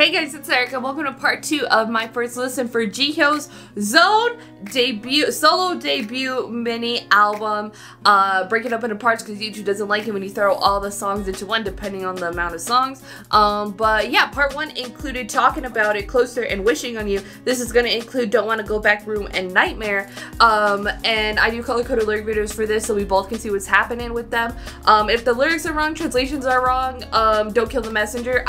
Hey guys, it's Erika. Welcome to part 2 of my first listen for Jihyo's solo debut mini album. Break it up into parts because YouTube doesn't like it when you throw all the songs into one, depending on the amount of songs. But yeah, part 1 included Talking About It, Closer, and Wishing on You. This is going to include Don't Want to Go Back, Room, and Nightmare. And I do color-coded lyric videos for this so we both can see what's happening with them. If the lyrics are wrong, translations are wrong, don't kill the messenger.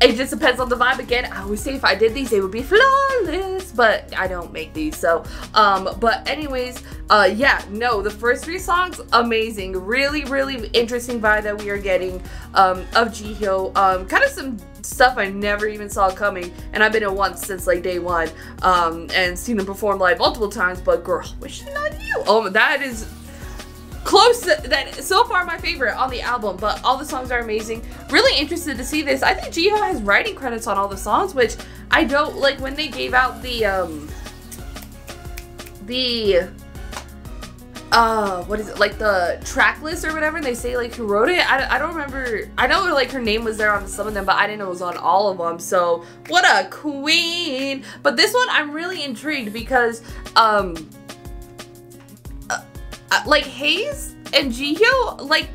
It just depends on the vibe. Again, I always say if I did these, they would be flawless, but I don't make these, so, but anyways, yeah, no, the first 3 songs, amazing. Really, really interesting vibe that we are getting, of Jihyo. Kind of some stuff I never even saw coming, and I've been in once since, like, day 1, and seen him perform live multiple times, but girl, wishing on you. Oh, that is close to that. So far my favorite on the album, but all the songs are amazing. Really interested to see this. I think Jihyo has writing credits on all the songs, which I don't like. When they gave out the what is it, like the track list or whatever, and they say like who wrote it, I don't remember. I know like her name was there on some of them, but I didn't know it was on all of them, so what a queen. But this one I'm really intrigued because like Heize and Jihyo, like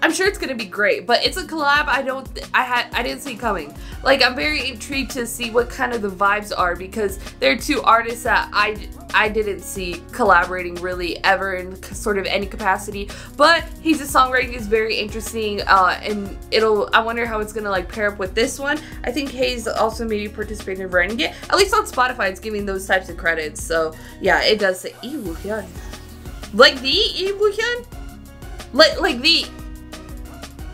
I'm sure it's gonna be great, but it's a collab I didn't see coming. Like, I'm very intrigued to see what kind of the vibes are, because they're 2 artists that I didn't see collaborating really ever in sort of any capacity. But Heize's songwriting is very interesting, and I wonder how it's gonna like pair up with this one. I think Heize also maybe participated in writing it. At least on Spotify, it's giving those types of credits. So yeah, it does say Iwoohyun. Like the Iwoohyun? Like the...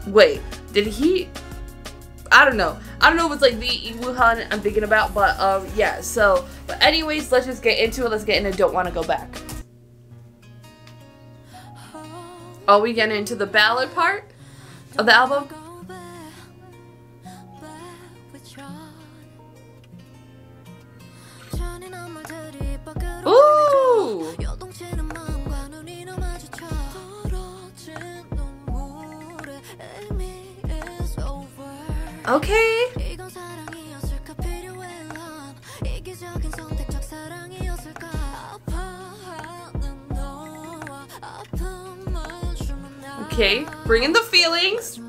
Wait, did he... I don't know. I don't know if it's like the Iwoohyun I'm thinking about, but yeah, so... But anyways, let's just get into it. Let's get into Don't Want to Go Back. Are we getting into the ballad part of the album? Ooh! Okay. Okay, bring in the feelings.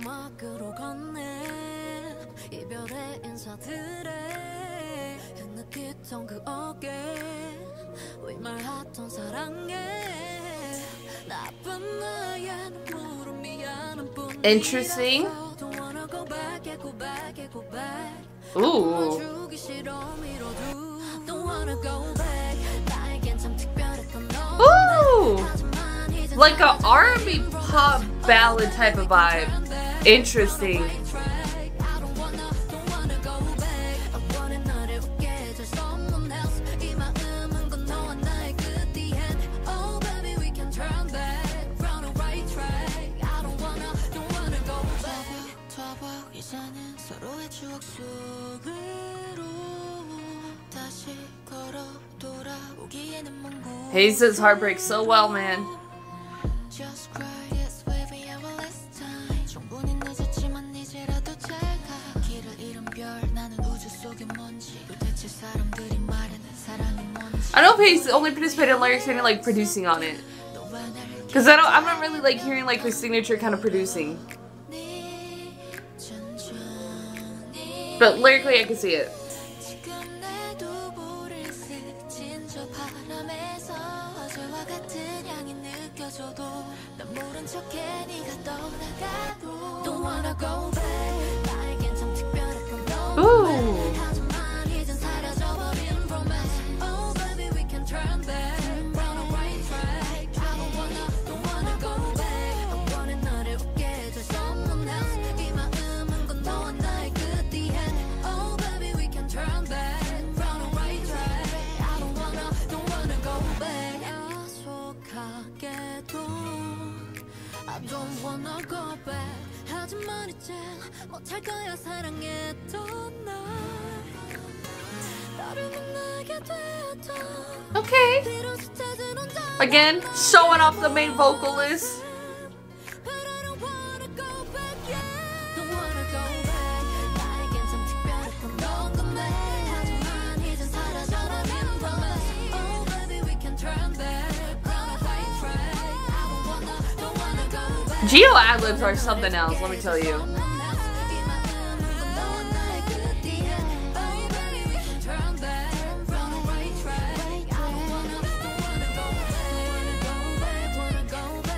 Interesting. Ooh. Ooh. Like a R&B pop ballad type of vibe. Interesting. Heize does heartbreak so well, man. I don't know if Heize only participated in lyrics and like producing on it, because I'm not really like hearing like her signature kind of producing. But lyrically, I can see it. Ooh. Okay. Again, showing off the main vocalist. Jihyo ad-libs are something else, let me tell you.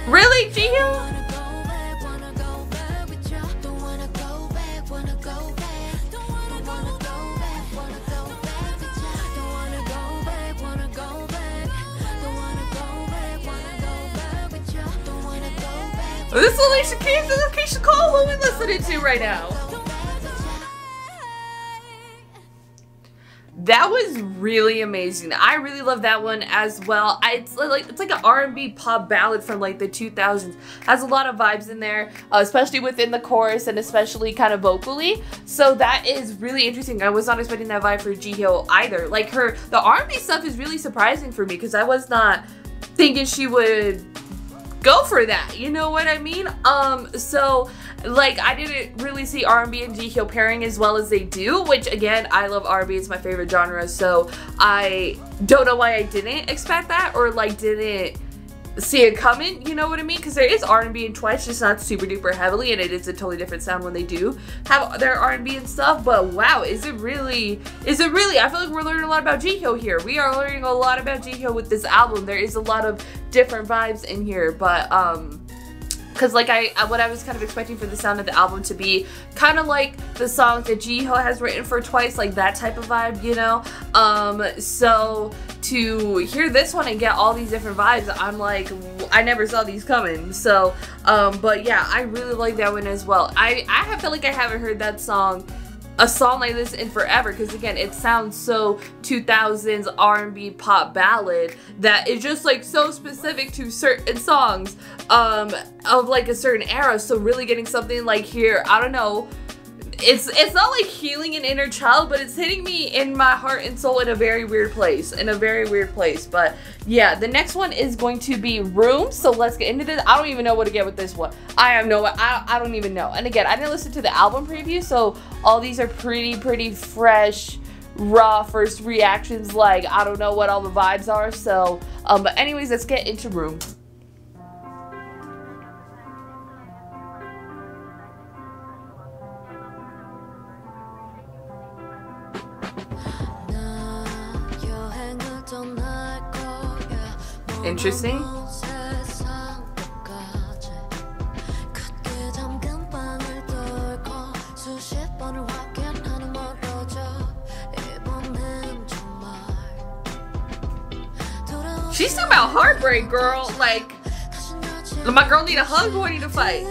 Really, Jihyo? This is Alicia Keys, this is Keisha Cole, what are we listening to right now? That was really amazing. I really love that one as well. It's like an R&B pop ballad from like the 2000s. Has a lot of vibes in there, especially within the chorus and especially kind of vocally. So that is really interesting. I was not expecting that vibe for Jihyo either. Like the R&B stuff is really surprising for me because I was not thinking she would go for that, you know what I mean? So like I didn't really see R&B and Jihyo pairing as well as they do, which again, I love R&B, it's my favorite genre, so I don't know why I didn't expect that or like didn't see it coming, you know what I mean? Because there is R&B in Twice, just not super duper heavily, and it is a totally different sound when they do have their R&B and stuff. But wow, is it really? I feel like we're learning a lot about Jihyo here. We are learning a lot about Jihyo with this album. There is a lot of different vibes in here, but because like what I was kind of expecting for the sound of the album to be kind of like the songs that Jihyo has written for Twice, like that type of vibe, you know? So to hear this one and get all these different vibes, I'm like, I never saw these coming. So, but yeah, I really like that one as well. I have felt like I haven't heard a song like this in forever, because again, it sounds so 2000s R&B pop ballad that it's just like so specific to certain songs of like a certain era. So really getting something like here, I don't know, it's not like healing an inner child, but it's hitting me in my heart and soul in a very weird place, but yeah, the next one is going to be Room. So let's get into this. I don't even know what to get with this one. I don't even know. And again, I didn't listen to the album preview, so all these are pretty fresh, raw first reactions. Like, I don't know what all the vibes are. So but anyways, let's get into Room. Interesting. She's talking about heartbreak, girl. Like, my girl need a hug or I need to fight.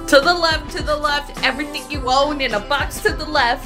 To the left, everything you own in a box to the left.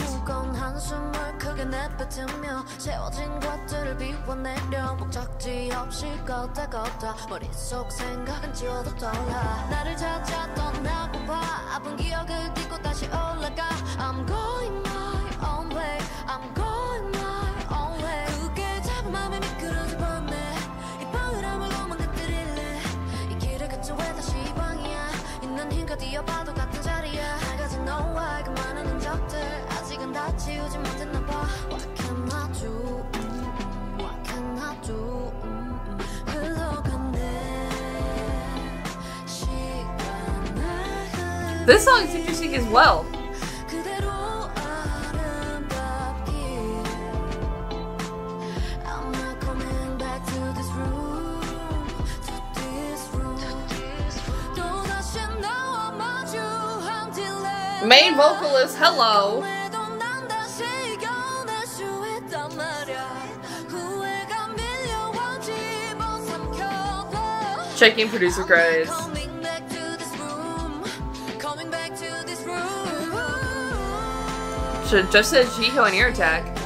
This song is interesting as well. Main vocalist, hello. Checking producer credits. Should just said Jihyo and Ear Attack.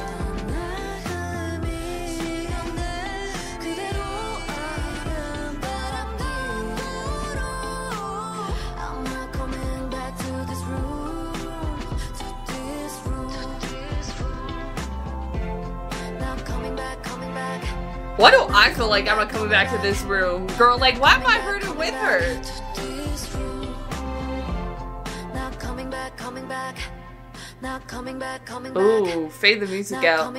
Why do I feel like I'm not coming back to this room? Girl, like, why am I hurting with her? Ooh, fade the music out.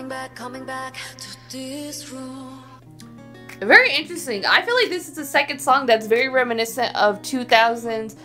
Very interesting. I feel like this is the second song that's very reminiscent of 2000s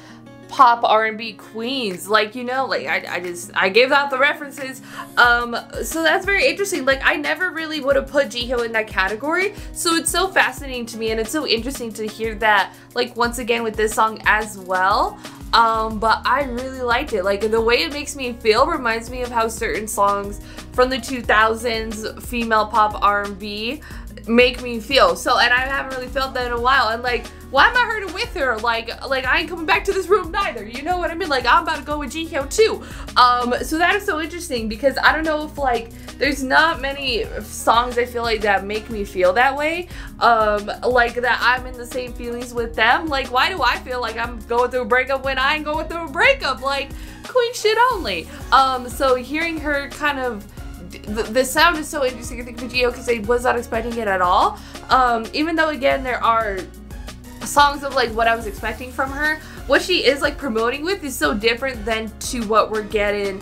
pop R&B queens. Like, you know, like I gave out the references. So that's very interesting. Like, I never really would have put Jihyo in that category. So it's so fascinating to me, and it's so interesting to hear that, like, once again with this song as well. But I really liked it. Like, the way it makes me feel reminds me of how certain songs from the 2000s female pop R&B make me feel. So, and I haven't really felt that in a while. And like, why am I hurting with her? Like I ain't coming back to this room neither. You know what I mean? Like, I'm about to go with Jihyo too. So that is so interesting because I don't know if, like, there's not many songs I feel like that make me feel that way. Like that I'm in the same feelings with them. Like, why do I feel like I'm going through a breakup when I ain't going through a breakup? Like, queen shit only. So hearing her kind of, the sound is so interesting, I think, for Jihyo, because I was not expecting it at all. Even though, again, there are songs of, like, what I was expecting from her, what she is, like, promoting with is so different than to what we're getting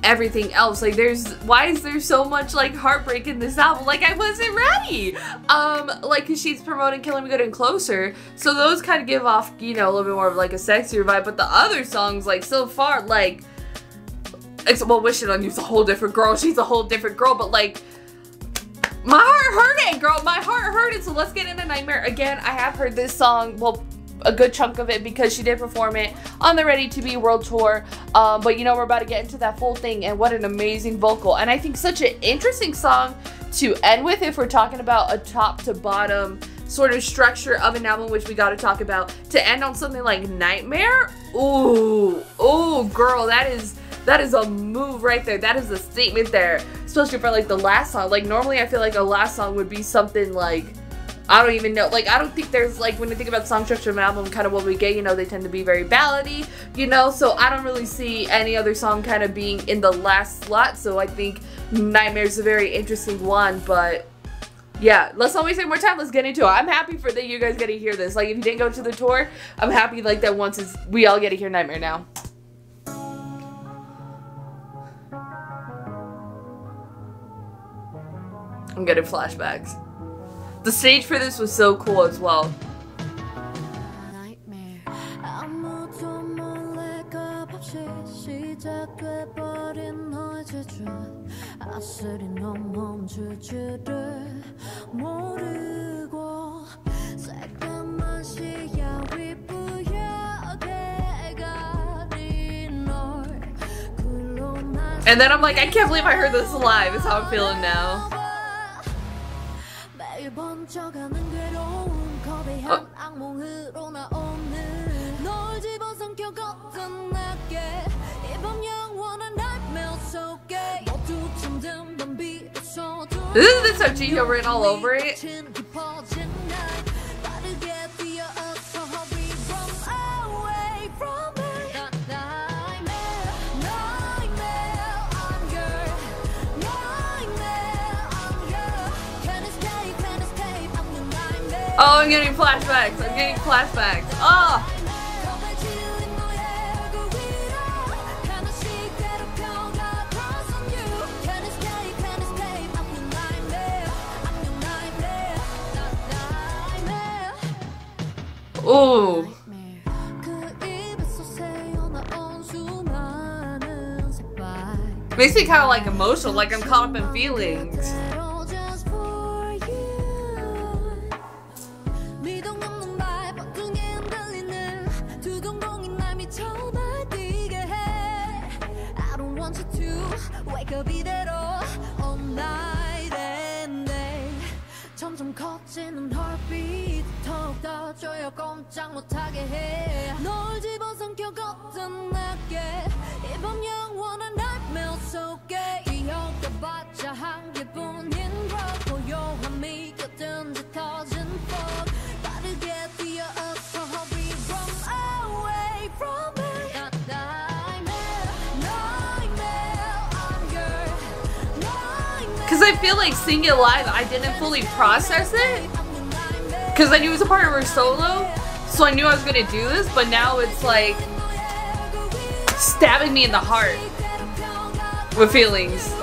everything else. Like, why is there so much, like, heartbreak in this album? Like, I wasn't ready. Like, cause she's promoting Killin Me Good and Closer, so those kind of give off, you know, a little bit more of, like, a sexier vibe, but the other songs, like, so far, like, well, Wishing on You's a whole different girl. She's a whole different girl, but, like, my heart hurted, girl. My heart hurted. So let's get into Nightmare. Again, I have heard this song, well, a good chunk of it, because she did perform it on the Ready to Be World Tour. But, you know, we're about to get into that full thing, and what an amazing vocal. And I think such an interesting song to end with if we're talking about a top to bottom sort of structure of an album, which we got to talk about. To end on something like Nightmare, ooh, girl, that is a move right there. That is a statement there, especially for, like, the last song. Like, normally I feel like a last song would be something like, I don't even know. Like, I don't think there's, like, when you think about the song structure of an album, kind of what we get, you know, they tend to be very ballady, you know, so I don't really see any other song kind of being in the last slot. So I think Nightmare's a very interesting one. But yeah, let's not waste any more time. Let's get into it. I'm happy for that you guys get to hear this. Like, if you didn't go to the tour, I'm happy, like, that once we all get to hear Nightmare now. I'm getting flashbacks. The stage for this was so cool as well. And then I'm like, I can't believe I heard this live, is how I'm feeling now. Isn't this how Jihyo written all over it? Oh, I'm getting flashbacks. I'm getting flashbacks. Oh! Ooh. Makes me kind of, like, emotional, like I'm caught up in feelings. I feel like singing it live, I didn't fully process it. Because I knew it was a part of her solo. So I knew I was going to do this. But now it's like stabbing me in the heart with feelings.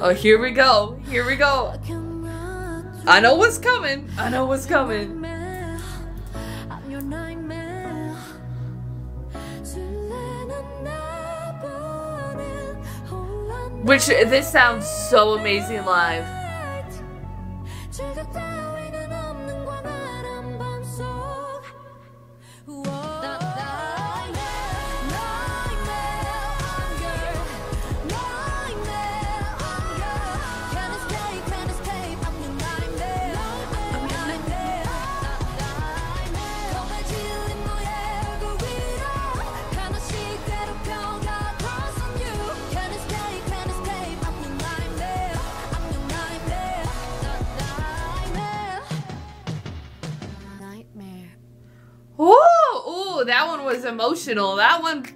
Oh, here we go. Here we go. I know what's coming. I know what's coming. Which, this sounds so amazing live. Ooh, that one was emotional. That one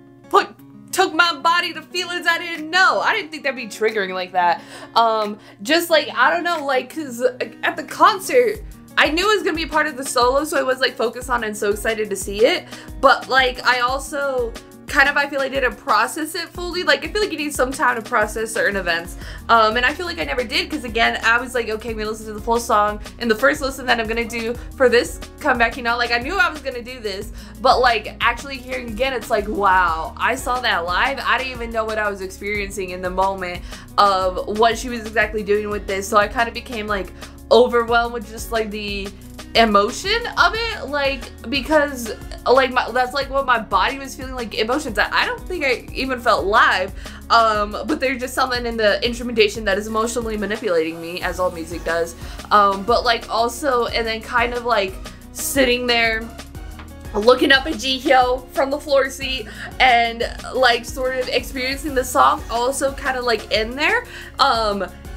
took my body to feelings I didn't know. I didn't think that'd be triggering like that. Just like, I don't know, like, cause at the concert, I knew it was gonna be a part of the solo, so I was like focused on it and so excited to see it. But like, I also kind of, I feel like I didn't process it fully. Like, I feel like you need some time to process certain events. And I feel like I never did, because again, I was like, okay, I'm gonna listen to the full song. And the first listen that I'm gonna do for this comeback, you know, like I knew I was gonna do this, but like actually hearing again, it's like, wow, I saw that live. I didn't even know what I was experiencing in the moment of what she was exactly doing with this. So I kind of became like overwhelmed with just like the emotion of it, like, because like that's like what my body was feeling, like emotions that I don't think I even felt live, but there's just something in the instrumentation that is emotionally manipulating me, as all music does, but like also, and then kind of like sitting there looking up at Jihyo from the floor seat and like sort of experiencing the song also kind of like in there,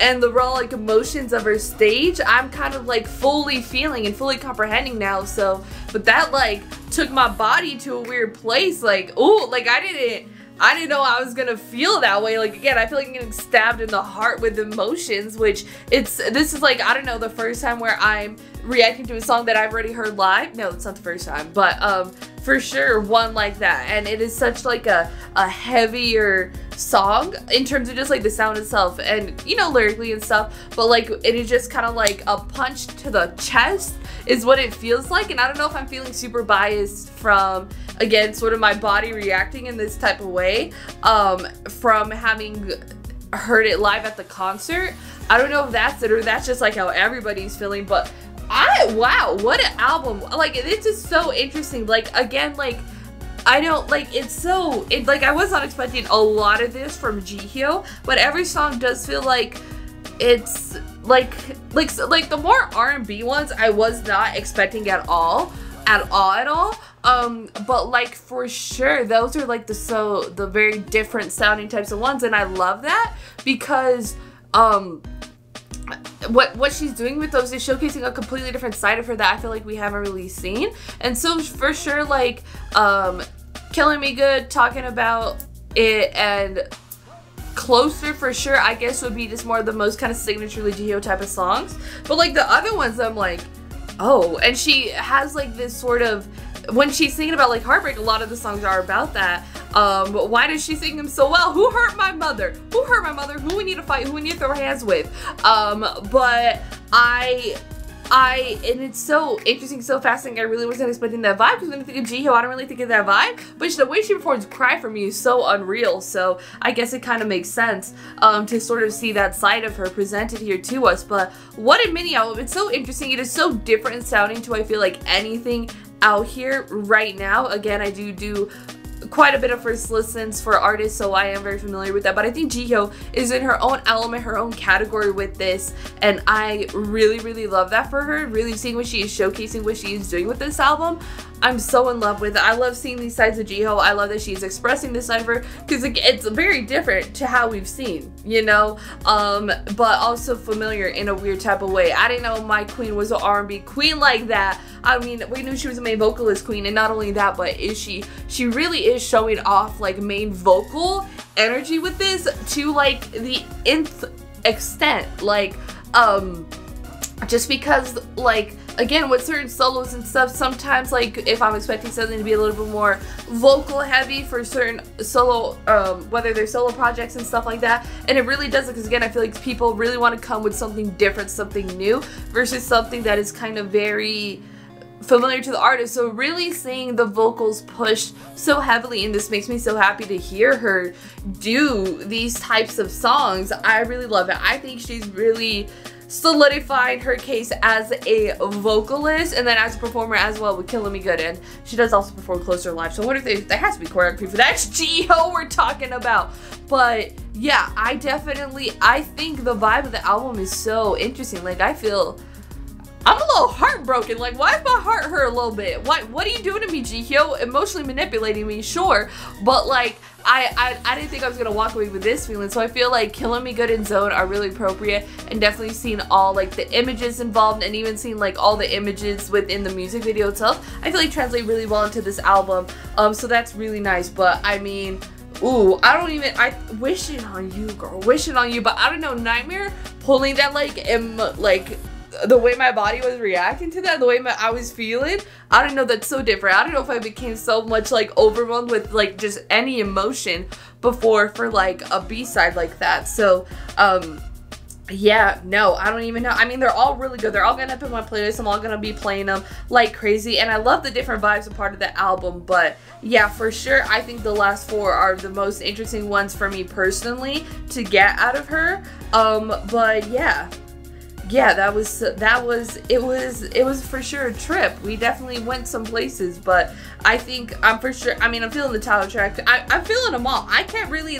and the raw like emotions of her stage, I'm kind of like fully feeling and fully comprehending now. So, but that like took my body to a weird place, like, ooh, like I didn't know I was gonna feel that way. Like, again, I feel like I'm getting stabbed in the heart with emotions, which this is like, I don't know, the first time where I'm reacting to a song that I've already heard live. No, it's not the first time, but for sure one like that. And it is such like a heavier song in terms of just like the sound itself and, you know, lyrically and stuff, but like it is just kind of like a punch to the chest is what it feels like. And I don't know if I'm feeling super biased from, again, sort of my body reacting in this type of way, from having heard it live at the concert. I don't know if that's it or that's just like how everybody's feeling, but wow, what an album. Like, it's just so interesting. Like, again, like, I don't, like, like, I was not expecting a lot of this from Jihyo, but every song does feel like it's, like the more R&B ones, I was not expecting at all. But like, for sure, those are like the very different sounding types of ones, and I love that because, what she's doing with those is showcasing a completely different side of her that I feel like we haven't really seen. And so for sure, like, Killing Me Good, talking about it, and Closer for sure, I guess, would be just more of the most kind of signaturely Jihyo type of songs. But like the other ones, I'm like, oh, and she has like this sort of, when she's singing about like heartbreak, a lot of the songs are about that. But why does she sing them so well? Who hurt my mother? Who hurt my mother? Who we need to fight? Who we need to throw hands with? But and it's so interesting, so fascinating. I really wasn't expecting that vibe, because when I think of Jihyo, I don't really think of that vibe. But the way she performs Cry For Me is so unreal. So I guess it kind of makes sense to sort of see that side of her presented here to us. But what a mini album. It's so interesting. It is so different sounding to, I feel like, anything out here right now. Again, I do quite a bit of first listens for artists, so I am very familiar with that, but I think Jihyo is in her own element, her own category with this, and I really love that for her. Really seeing what she is showcasing, what she is doing with this album, I'm so in love with it. I love seeing these sides of Jihyo. I love that she's expressing this side of her, because it's very different to how we've seen, you know, but also familiar in a weird type of way. I didn't know my queen was an R&B queen like that. I mean, we knew she was a main vocalist queen, and not only that, but she really is showing off like main vocal energy with this to like the nth extent. Like, just because, like, again, with certain solos and stuff, sometimes, like, if I'm expecting something to be a little bit more vocal heavy for certain solo, whether they're solo projects and stuff like that, and it really doesn't, because again, I feel like people really want to come with something different, something new, versus something that is kind of very familiar to the artist. So really seeing the vocals pushed so heavily in this makes me so happy to hear her do these types of songs. I really love it. I think she's really solidifying her case as a vocalist and then as a performer as well with Killing Me Good, and she does also perform closer live, so I wonder if there has to be choreography for that. It's Jihyo we're talking about. But yeah, I think the vibe of the album is so interesting. Like, I'm a little heartbroken. Like, why does my heart hurt a little bit? What are you doing to me, Jihyo? Emotionally manipulating me, sure, but like, I didn't think I was gonna walk away with this feeling. So I feel like Killing Me Good and Zone are really appropriate, and definitely seeing all like the images involved, and even seeing like all the images within the music video itself, I feel like translate really well into this album. So that's really nice. But I mean, ooh, I wishing on you, girl, wishing on you. But I don't know, Nightmare pulling that like the way my body was reacting to that, the way I was feeling, I don't know, that's so different. I don't know if I became so much like overwhelmed with like just any emotion before for like a B-side like that. So yeah, no, I don't even know. I mean, they're all really good. They're all gonna up in my playlist. I'm all gonna be playing them like crazy, and I love the different vibes a part of the album. But yeah, for sure, I think the last four are the most interesting ones for me personally to get out of her. But yeah, it was for sure a trip. We definitely went some places, but I'm feeling the title track. I'm feeling them all. I can't really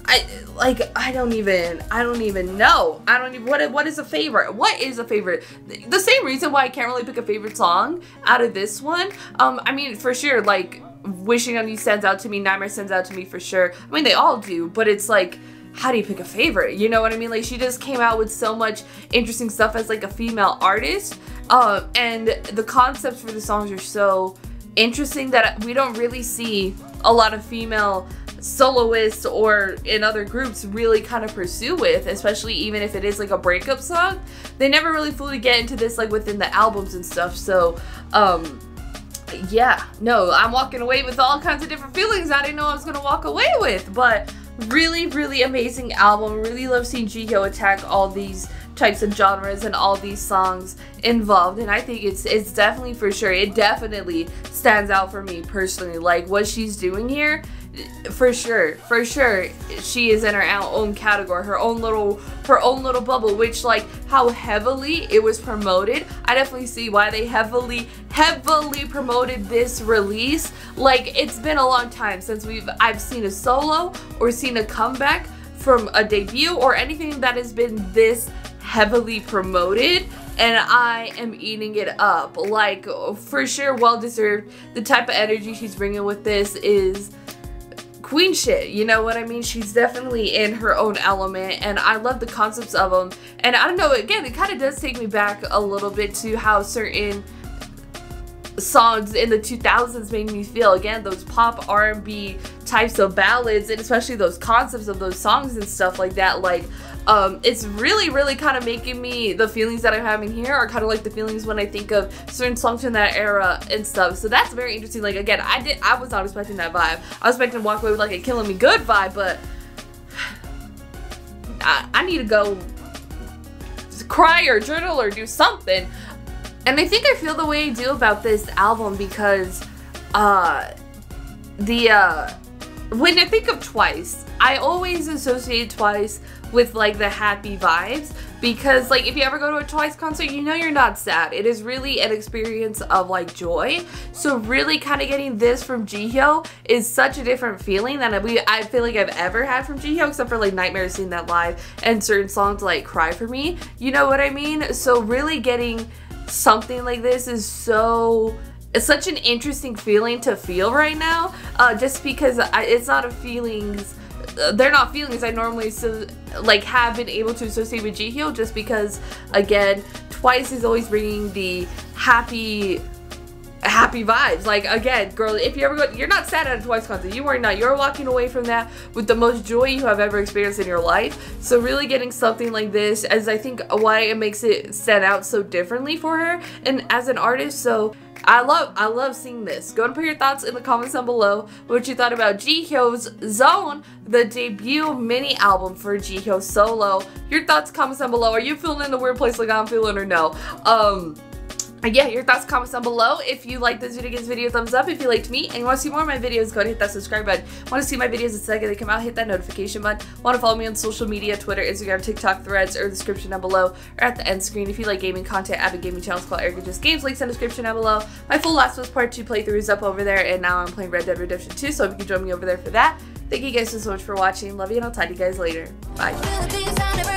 I don't even know. What is a favorite? What is a favorite? The same reason why I can't really pick a favorite song out of this one. I mean, for sure, like, Wishing on You stands out to me, Nightmare stands out to me for sure. I mean, they all do, but it's like, how do you pick a favorite? You know what I mean? Like, she just came out with so much interesting stuff as like a female artist, and the concepts for the songs are so interesting that we don't really see a lot of female soloists or in other groups really kind of pursue with, especially even if it is like a breakup song. They never really fully get into this like within the albums and stuff. So yeah, no, I'm walking away with all kinds of different feelings I didn't know I was gonna walk away with. But really amazing album. Really love seeing Jihyo attack all these types of genres and all these songs involved, and I think it's definitely, for sure, it definitely stands out for me personally. Like, what she's doing here, for sure she is in her own category, her own little bubble, which, like, how heavily it was promoted, I definitely see why they heavily promoted this release. Like, it's been a long time since I've seen a solo or seen a comeback from a debut or anything that has been this heavily promoted, and I am eating it up. Like, for sure, well deserved. The type of energy she's bringing with this is queen shit, you know what I mean? She's definitely in her own element, and I love the concepts of them. And I don't know, again, it kind of does take me back a little bit to how certain songs in the 2000s made me feel. Again, those pop R&B types of ballads, and especially those concepts of those songs and stuff like that. Like, it's really kind of making me, the feelings that I'm having here are kind of like the feelings when I think of certain songs from that era and stuff. So that's very interesting. Like, again, I was not expecting that vibe. I was expecting to walk away with like a Killing Me Good vibe, but I need to go cry or journal or do something. And I think I feel the way I do about this album because when I think of Twice, I always associate Twice with like the happy vibes, because like if you ever go to a Twice concert, you know you're not sad. It is really an experience of like joy. So really kind of getting this from Jihyo is such a different feeling than I feel like I've ever had from Jihyo, except for like Nightmare, seeing that live, and certain songs like Cry For Me, you know what I mean? So really getting something like this is it's such an interesting feeling to feel right now, just because it's not a feelings, they're not feelings I normally have been able to associate with Jihyo, just because, again, Twice is always bringing the happy happy vibes. Like, again, girl, if you ever go, you're not sad at a Twice concert. You are not. You're walking away from that with the most joy you have ever experienced in your life. So really getting something like this is, I think, why it makes it stand out so differently for her and as an artist. So I love seeing this. Go and put your thoughts in the comments down below what you thought about Jihyo's Zone, the debut mini album for Jihyo solo. Your thoughts, comments down below. Are you feeling in the weird place like I'm feeling or no? Yeah, your thoughts, comments down below. If you like this video, give this video a thumbs up. If you liked me and you want to see more of my videos, go and hit that subscribe button. Want to see my videos the second they come out, hit that notification button. Want to follow me on social media, Twitter, Instagram, TikTok, Threads, or the description down below, or at the end screen. If you like gaming content, I have a gaming channel called Erika Just Games, links in the description down below. My full Last of Us Part 2 playthrough is up over there, and now I'm playing Red Dead Redemption 2, so if you can join me over there for that. Thank you guys so much for watching. Love you, and I'll talk to you guys later. Bye.